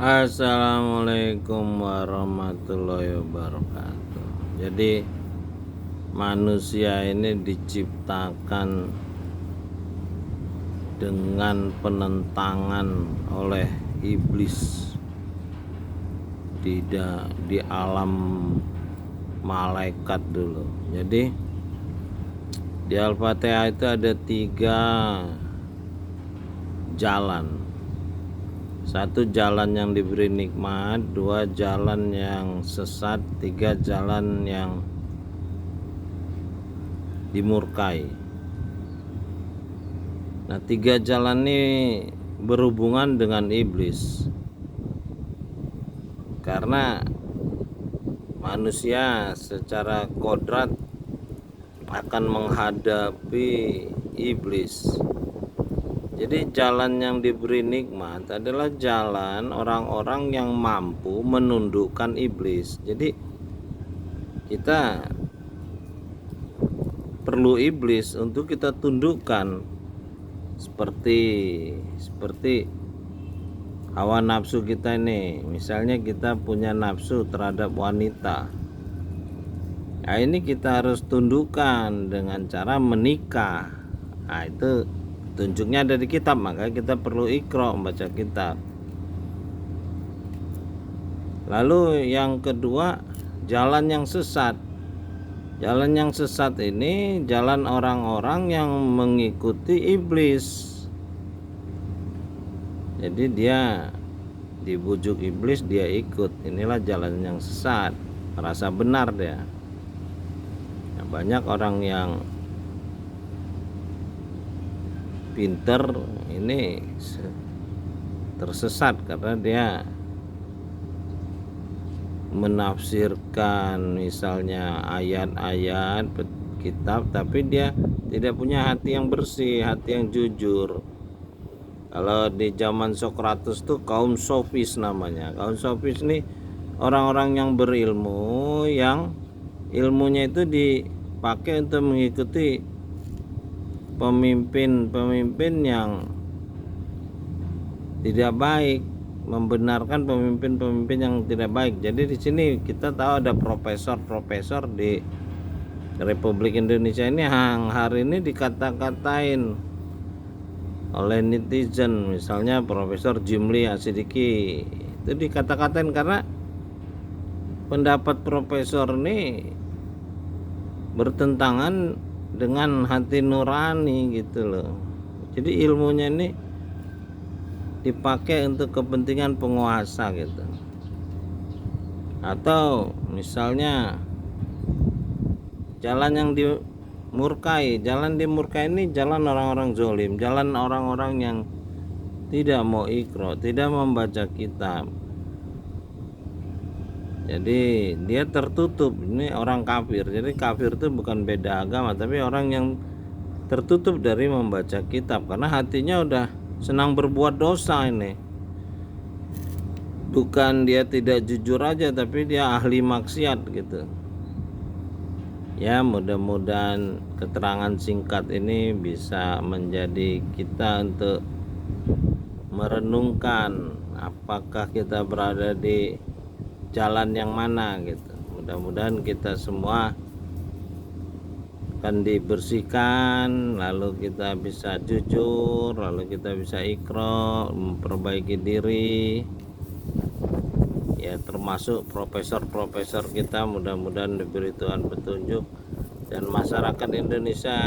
Assalamualaikum warahmatullahi wabarakatuh. Jadi manusia ini diciptakan dengan penentangan oleh iblis di alam malaikat dulu. Jadi di Al-Fatihah itu ada 3 jalan. 1 jalan yang diberi nikmat, 2 jalan yang sesat, 3 jalan yang dimurkai. Nah, 3 jalan ini berhubungan dengan iblis, karena manusia secara kodrat akan menghadapi iblis. Jadi jalan yang diberi nikmat adalah jalan orang-orang yang mampu menundukkan iblis. Jadi kita perlu iblis untuk kita tundukkan, seperti hawa nafsu kita ini. Misalnya kita punya nafsu terhadap wanita. Nah, ini kita harus tundukkan dengan cara menikah. Nah, itu tunjuknya ada di kitab, maka kita perlu iqra, membaca kitab. Lalu yang kedua, jalan yang sesat. Jalan yang sesat ini jalan orang-orang yang mengikuti iblis. Jadi dia dibujuk iblis, dia ikut. Inilah jalan yang sesat, merasa benar dia. Nah, banyak orang yang pinter ini tersesat karena dia menafsirkan misalnya ayat-ayat kitab, tapi dia tidak punya hati yang bersih, hati yang jujur. Kalau di zaman Sokrates tuh kaum sofis namanya. Kaum sofis ini orang-orang yang berilmu, yang ilmunya itu dipakai untuk mengikuti pemimpin-pemimpin yang tidak baik, membenarkan pemimpin-pemimpin yang tidak baik. Jadi di sini kita tahu ada profesor-profesor di Republik Indonesia ini yang hari ini dikata-katain oleh netizen. Misalnya Profesor Jimli Asidiki itu dikata-katain karena pendapat profesor ini bertentangan dengan hati nurani gitu loh. Jadi ilmunya ini dipakai untuk kepentingan penguasa gitu. Atau misalnya jalan yang dimurkai. Jalan dimurkai ini jalan orang-orang zolim, jalan orang-orang yang tidak mau iqra, tidak membaca kitab. Jadi dia tertutup. Ini orang kafir. Jadi kafir itu bukan beda agama, tapi orang yang tertutup dari membaca kitab karena hatinya udah senang berbuat dosa ini. Bukan dia tidak jujur aja, tapi dia ahli maksiat gitu. Ya, mudah-mudahan keterangan singkat ini bisa menjadi kita untuk merenungkan apakah kita berada di jalan yang mana gitu. Mudah-mudahan kita semua akan dibersihkan, lalu kita bisa jujur, lalu kita bisa iqra, memperbaiki diri. Ya, termasuk profesor-profesor kita, mudah-mudahan diberi Tuhan petunjuk, dan masyarakat Indonesia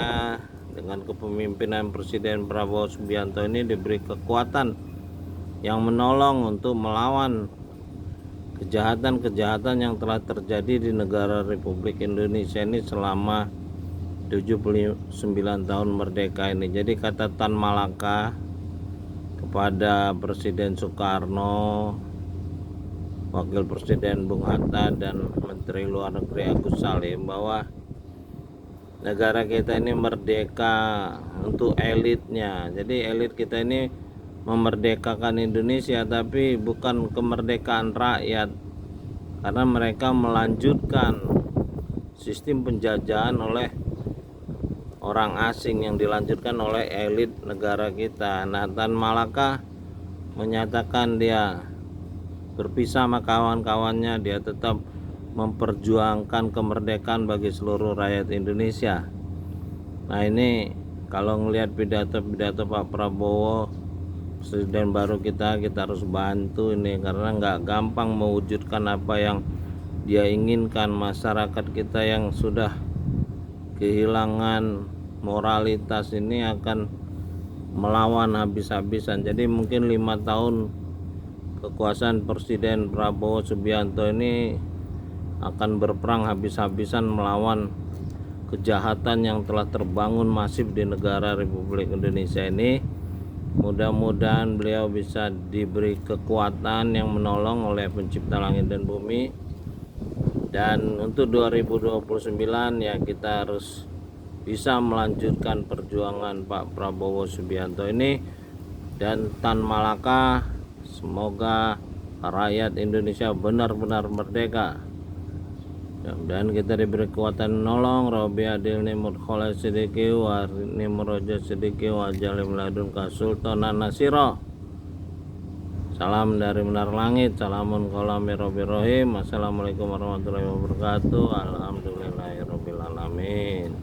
dengan kepemimpinan Presiden Prabowo Subianto ini diberi kekuatan yang menolong untuk melawan kejahatan-kejahatan yang telah terjadi di negara Republik Indonesia ini selama 79 tahun merdeka ini. Jadi kata Tan Malaka kepada Presiden Soekarno, Wakil Presiden Bung Hatta, dan Menteri Luar Negeri Agus Salim bahwa negara kita ini merdeka untuk elitnya. Jadi elit kita ini memerdekakan Indonesia, tapi bukan kemerdekaan rakyat, karena mereka melanjutkan sistem penjajahan oleh orang asing yang dilanjutkan oleh elit negara kita. Nah, Tan Malaka menyatakan dia berpisah sama kawan-kawannya, dia tetap memperjuangkan kemerdekaan bagi seluruh rakyat Indonesia. Nah ini kalau ngelihat pidato-pidato Pak Prabowo, presiden baru kita harus bantu ini, karena nggak gampang mewujudkan apa yang dia inginkan. Masyarakat kita yang sudah kehilangan moralitas ini akan melawan habis-habisan. Jadi mungkin 5 tahun kekuasaan Presiden Prabowo Subianto ini akan berperang habis-habisan melawan kejahatan yang telah terbangun masif di negara Republik Indonesia ini. Mudah-mudahan beliau bisa diberi kekuatan yang menolong oleh Pencipta langit dan bumi. Dan untuk 2029 ya kita harus bisa melanjutkan perjuangan Pak Prabowo Subianto ini. Dan Tan Malaka, semoga rakyat Indonesia benar-benar merdeka. Dan kita diberi kekuatan menolong. Robi adil nimut kholai sidiki wa nimroja sidiki wa jalim ladun kasultanan nasiro. Salam dari Menara Langit. Salamun kolami Robi Rohim. Assalamualaikum warahmatullahi wabarakatuh. Alhamdulillahirabbil alamin.